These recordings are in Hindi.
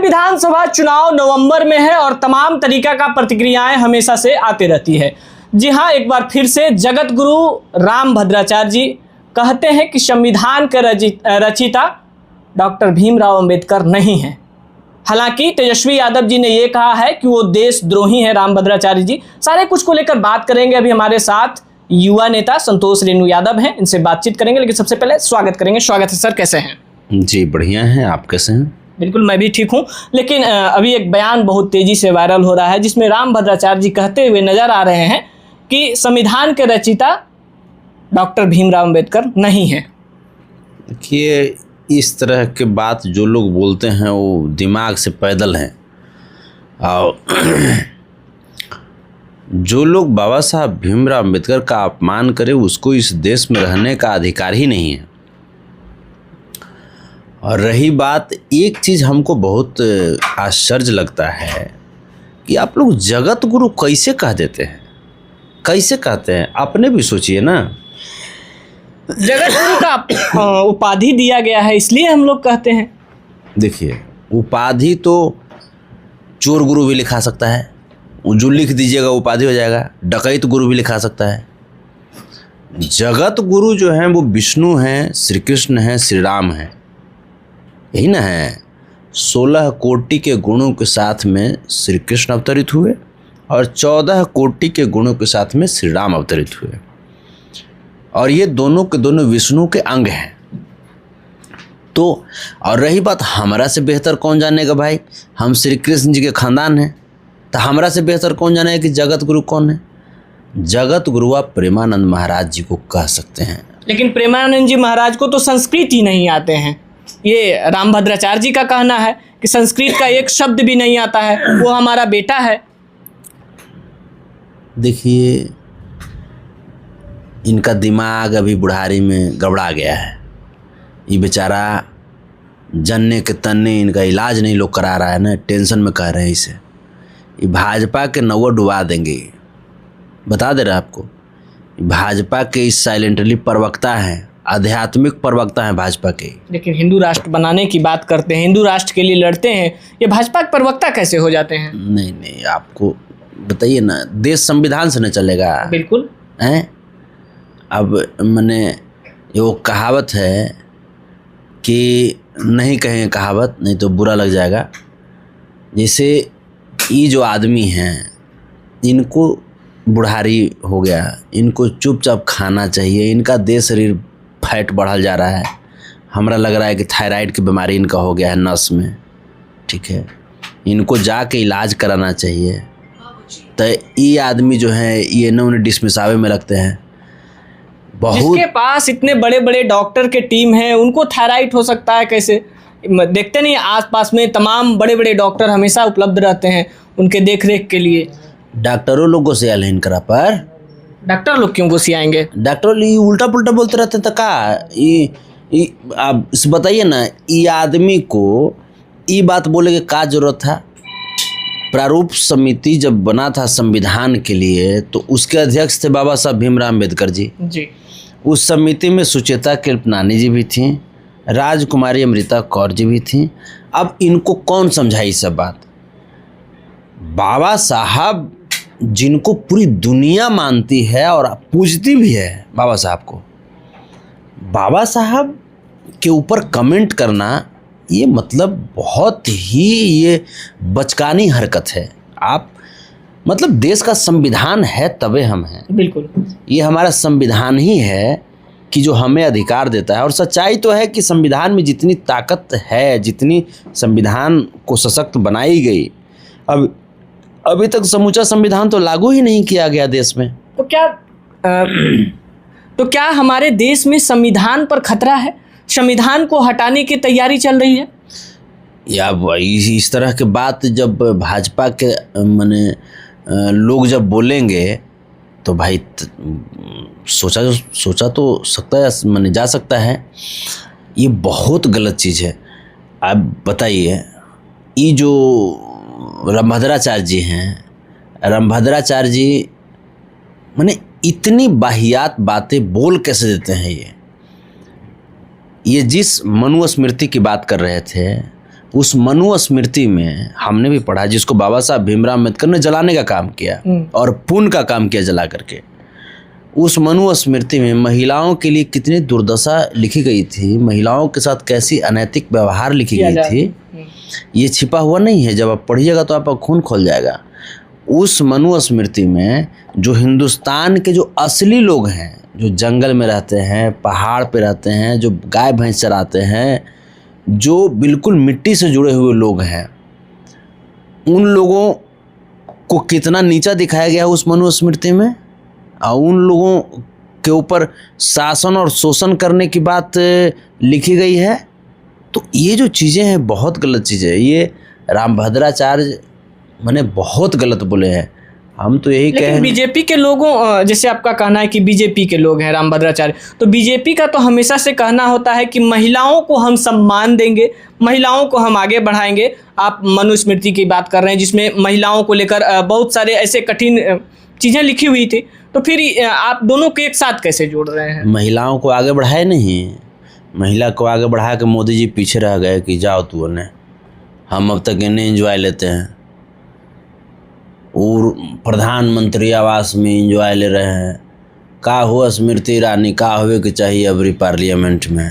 विधानसभा चुनाव नवंबर में है और तमाम तरीका का प्रतिक्रियाएं हमेशा से आती रहती है। जी हाँ, एक बार फिर से जगत गुरु रामभद्राचार्य जी कहते हैं कि संविधान के रचयिता डॉक्टर भीमराव अंबेडकर नहीं है। हालांकि तेजस्वी यादव जी ने ये कहा है कि वो देशद्रोही हैं रामभद्राचार्य जी। सारे कुछ को लेकर बात करेंगे। अभी हमारे साथ युवा नेता संतोष रेणु यादव हैं, इनसे बातचीत करेंगे। लेकिन सबसे पहले स्वागत करेंगे। स्वागत है सर, कैसे हैं? जी बढ़िया हैं, आप कैसे हैं? बिल्कुल, मैं भी ठीक हूँ। लेकिन अभी एक बयान बहुत तेजी से वायरल हो रहा है जिसमें रामभद्राचार्य जी कहते हुए नजर आ रहे हैं कि संविधान के रचयिता डॉक्टर भीमराव अंबेडकर नहीं है। देखिए, इस तरह के बात जो लोग बोलते हैं वो दिमाग से पैदल हैं। और जो लोग बाबा साहब भीमराव अंबेडकर का अपमान करे उसको इस देश में रहने का अधिकार ही नहीं है। और रही बात, एक चीज़ हमको बहुत आश्चर्य लगता है कि आप लोग जगत गुरु कैसे कह देते हैं, कैसे कहते हैं? अपने भी सोचिए ना। जगत गुरु का उपाधि दिया गया है इसलिए हम लोग कहते हैं। देखिए, उपाधि तो चोर गुरु भी लिखा सकता है, जो लिख दीजिएगा उपाधि हो जाएगा। डकैत गुरु भी लिखा सकता है। जगत गुरु जो हैं वो विष्णु हैं, श्री कृष्ण हैं, श्री राम हैं, यही ना है। 16 कोटि के गुणों के साथ में श्री कृष्ण अवतरित हुए और 14 कोटि के गुणों के साथ में श्री राम अवतरित हुए। और ये दोनों के दोनों विष्णु के अंग हैं। तो और रही बात, हमरा से बेहतर कौन जानेगा भाई? हम श्री कृष्ण जी के खानदान हैं, तो हमरा से बेहतर कौन जानेगा कि जगत गुरु कौन है? जगत गुरु आप प्रेमानंद महाराज जी को कह सकते हैं। लेकिन प्रेमानंद जी महाराज को तो संस्कृत ही नहीं आते हैं। ये रामभद्राचार्य जी का कहना है कि संस्कृत का एक शब्द भी नहीं आता है, वो हमारा बेटा है। देखिए, इनका दिमाग अभी बुढ़ारी में गड़बड़ा गया है। ये बेचारा जन्ने के तन्ने इनका इलाज नहीं लोग करा रहा है ना, टेंशन में कह रहे हैं इसे। ये भाजपा के नौवा डुबा देंगे, बता दे रहा आपको। भाजपा के इस साइलेंटली प्रवक्ता हैं, आध्यात्मिक प्रवक्ता हैं भाजपा के। लेकिन हिंदू राष्ट्र बनाने की बात करते हैं, हिंदू राष्ट्र के लिए लड़ते हैं, ये भाजपा के प्रवक्ता कैसे हो जाते हैं? नहीं, आपको बताइए ना, देश संविधान से न चलेगा? बिल्कुल हैं। अब मैंने वो कहावत है कि नहीं कहें कहावत, नहीं तो बुरा लग जाएगा। जैसे ये जो आदमी हैं, इनको बुढ़ारी हो गया, इनको चुपचाप खाना चाहिए। इनका देह शरीर फैट बढ़ल जा रहा है। हमरा लग रहा है कि थायराइड की बीमारी इनका हो गया है नस में, ठीक है। इनको जाके इलाज कराना चाहिए। तो ये आदमी जो है ये न उन्हें डिसमिसावे में रखते हैं। बहुत जिसके पास इतने बड़े बड़े डॉक्टर के टीम है, उनको थायराइड हो सकता है कैसे? देखते नहीं आसपास में तमाम बड़े बड़े डॉक्टर हमेशा उपलब्ध रहते हैं उनके देख रेख के लिए। डॉक्टरों लोगों से अलहन करा पर डॉक्टर लोग क्यों घुसियाएंगे? डॉक्टर उल्टा पुल्टा बोलते रहते हैं। तो का आप बताइए ना, ये आदमी को ये बात बोले के का जरूरत था? प्रारूप समिति जब बना था संविधान के लिए तो उसके अध्यक्ष थे बाबा साहब भीमराव अंबेडकर जी। उस समिति में सुचेता कृपलानी जी भी थी, राजकुमारी अमृता कौर जी भी थी। अब इनको कौन समझाई सब बात? बाबा साहब जिनको पूरी दुनिया मानती है और पूजती भी है, बाबा साहब को, बाबा साहब के ऊपर कमेंट करना ये मतलब बहुत ही ये बचकानी हरकत है। आप मतलब देश का संविधान है तबे हम हैं। बिल्कुल, ये हमारा संविधान ही है कि जो हमें अधिकार देता है। और सच्चाई तो है कि संविधान में जितनी ताकत है, जितनी संविधान को सशक्त बनाई गई, अब अभी तक समूचा संविधान तो लागू ही नहीं किया गया देश में। तो क्या हमारे देश में संविधान पर खतरा है? संविधान को हटाने की तैयारी चल रही है? या इस तरह के बात जब भाजपा के लोग जब बोलेंगे तो भाई सोचा तो सकता है, जा सकता है। ये बहुत गलत चीज़ है। आप बताइए, ये जो रामभद्राचार्य जी हैं, रामभद्राचार्य जी इतनी वाहियात बातें बोल कैसे देते हैं? ये जिस मनु स्मृति की बात कर रहे थे, उस मनु स्मृति में हमने भी पढ़ा, जिसको बाबा साहब भीमराव अम्बेडकर ने जलाने का काम किया और पुण्य का काम किया जला करके। उस मनु स्मृति में महिलाओं के लिए कितनी दुर्दशा लिखी गई थी, महिलाओं के साथ कैसी अनैतिक व्यवहार लिखी गई थी, ये छिपा हुआ नहीं है। जब आप पढ़िएगा तो आपका खून खोल जाएगा। उस मनु स्मृति में जो हिंदुस्तान के जो असली लोग हैं, जो जंगल में रहते हैं, पहाड़ पे रहते हैं, जो गाय भैंस चराते हैं, जो बिल्कुल मिट्टी से जुड़े हुए लोग हैं, उन लोगों को कितना नीचा दिखाया गया उस मनु स्मृति में। और उन लोगों के ऊपर शासन और शोषण करने की बात लिखी गई है। तो ये जो चीज़ें हैं बहुत गलत चीज़ें हैं। ये रामभद्राचार्य मैंने बहुत गलत बोले हैं। हम तो यही कहें, बीजेपी के लोगों, जैसे आपका कहना है कि बीजेपी के लोग हैं रामभद्राचार्य, तो बीजेपी का तो हमेशा से कहना होता है कि महिलाओं को हम सम्मान देंगे, महिलाओं को हम आगे बढ़ाएंगे। आप मनुस्मृति की बात कर रहे हैं जिसमें महिलाओं को लेकर बहुत सारे ऐसे कठिन चीज़ें लिखी हुई थी, तो फिर आप दोनों को एक साथ कैसे जोड़ रहे हैं? महिलाओं को आगे बढ़ाए नहीं, महिला को आगे बढ़ा के मोदी जी पीछे रह गए कि जाओ तू ने, हम अब तक इन्हें एंजॉय लेते हैं और प्रधानमंत्री आवास में एंजॉय ले रहे हैं। का हुआ स्मृति ईरानी, का हुए कि चाहिए अबरी पार्लियामेंट में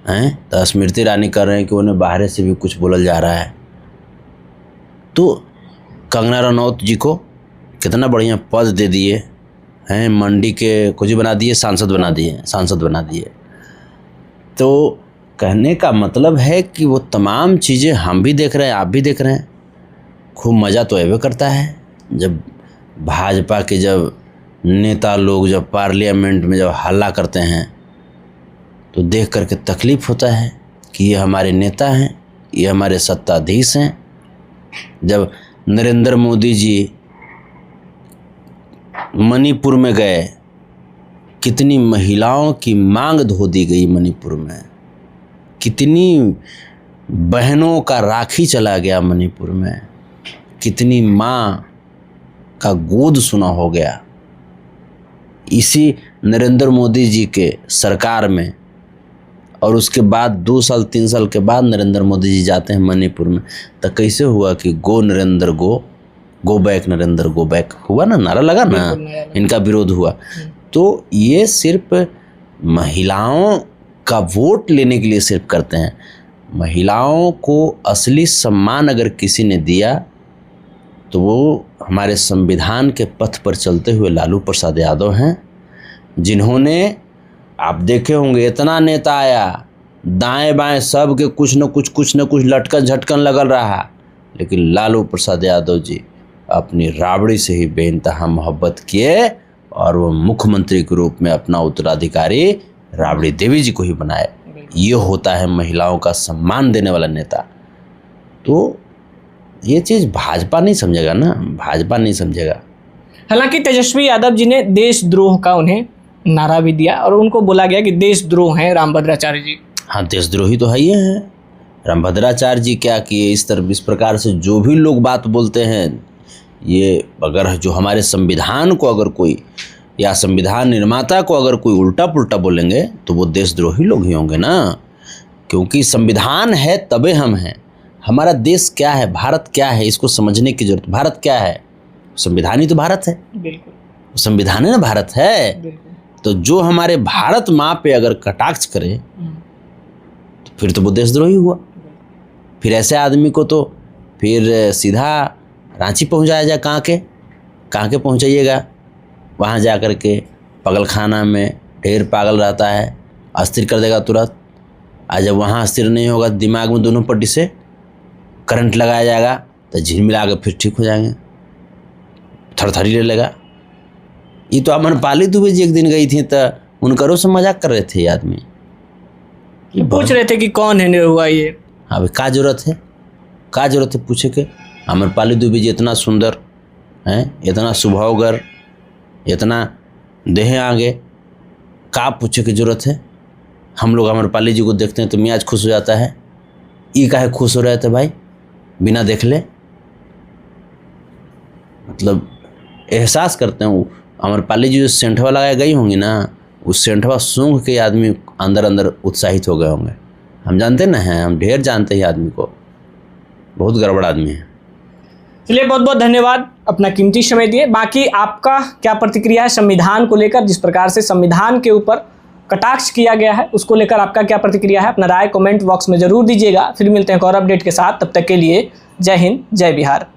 हैं, तो स्मृति ईरानी कर रहे हैं कि उन्हें बाहर से भी कुछ बोला जा रहा है। तो कंगना रनौत जी को कितना बढ़िया पद दे दिए हैं, मंडी के कुछ बना दिए, सांसद बना दिए। तो कहने का मतलब है कि वो तमाम चीज़ें हम भी देख रहे हैं, आप भी देख रहे हैं। खूब मज़ा तो ऐसे करता है जब भाजपा के जब नेता लोग जब पार्लियामेंट में जब हल्ला करते हैं, तो देख करके तकलीफ़ होता है कि ये हमारे नेता हैं, ये हमारे सत्ताधीश हैं। जब नरेंद्र मोदी जी मणिपुर में गए, कितनी महिलाओं की मांग धो दी गई मणिपुर में, कितनी बहनों का राखी चला गया मणिपुर में, कितनी माँ का गोद सुना हो गया। इसी नरेंद्र मोदी जी के सरकार में, और उसके बाद 2 साल 3 साल के बाद नरेंद्र मोदी जी जाते हैं मणिपुर में, तो कैसे हुआ कि go Narendra go back Narendra go back हुआ ना, नारा लगा ना, इनका विरोध हुआ। तो ये सिर्फ महिलाओं का वोट लेने के लिए सिर्फ करते हैं। महिलाओं को असली सम्मान अगर किसी ने दिया तो वो हमारे संविधान के पथ पर चलते हुए लालू प्रसाद यादव हैं, जिन्होंने, आप देखे होंगे, इतना नेता आया, दाएं बाएं सब के कुछ न कुछ लटकन झटकन लगल रहा, लेकिन लालू प्रसाद यादव जी अपनी राबड़ी से ही बेइंतहा मोहब्बत किए और वो मुख्यमंत्री के रूप में अपना उत्तराधिकारी राबड़ी देवी जी को ही बनाए। ये होता है महिलाओं का सम्मान देने वाला नेता। तो ये चीज़ भाजपा नहीं समझेगा ना, भाजपा नहीं समझेगा। हालांकि तेजस्वी यादव जी ने देशद्रोह का उन्हें नारा भी दिया और उनको बोला गया कि देशद्रोह हैं रामभद्राचार्य जी। हाँ, देशद्रोही तो है ही है। रामभद्राचार्य जी क्या किए, इस प्रकार से जो भी लोग बात बोलते हैं, ये अगर जो हमारे संविधान को अगर कोई, या संविधान निर्माता को अगर कोई उल्टा पुल्टा बोलेंगे तो वो देशद्रोही लोग ही होंगे ना। क्योंकि संविधान है तबे हम हैं। हमारा देश क्या है, भारत क्या है, इसको समझने की जरूरत। भारत क्या है, संविधान ही तो भारत है। बिल्कुल, संविधान है ना, भारत है। तो जो हमारे भारत माँ पे अगर कटाक्ष करे तो फिर तो वो देशद्रोही हुआ। फिर ऐसे आदमी को तो फिर सीधा रांची पहुंचाया जाए। कहाँ के पहुंचाइएगा, वहाँ जा कर के पागलखाना में ढेर पागल रहता है, अस्थिर कर देगा तुरंत। आज जब वहाँ अस्थिर नहीं होगा, दिमाग में दोनों पट्टी से करंट लगाया जाएगा तो झिलमिला के फिर ठीक हो जाएंगे, थरथरी ले लेगा। ये तो अमरपाली दुबे जी एक दिन गई थी तो उनकरों से मजाक कर रहे थे ये आदमी, पूछ रहे थे कि कौन है निरहुआ ये। हाँ भाई, का जरूरत है पूछे के। अमरपाली दुबे जी इतना सुंदर हैं, इतना स्वभावगर, इतना देह आगे, का पूछे की जरूरत है। हम लोग अमरपाली जी को देखते हैं तो मियाज खुश हो जाता है। ये काहे खुश हो रहे थे भाई बिना देख ले? मतलब एहसास करते हैं। अमरपाली जी जो सेंठवा लगाए गई होंगी ना, उस सेंठवा सूंघ के आदमी अंदर अंदर उत्साहित हो गए होंगे। हम जानते ना हैं, हम ढेर जानते हैं आदमी को, बहुत गड़बड़ आदमी है। चलिए, बहुत बहुत धन्यवाद अपना कीमती समय दिए। बाकी आपका क्या प्रतिक्रिया है संविधान को लेकर, जिस प्रकार से संविधान के ऊपर कटाक्ष किया गया है उसको लेकर आपका क्या प्रतिक्रिया है, अपना राय कमेंट बॉक्स में जरूर दीजिएगा। फिर मिलते हैं एक और अपडेट के साथ, तब तक के लिए जय हिंद, जय बिहार।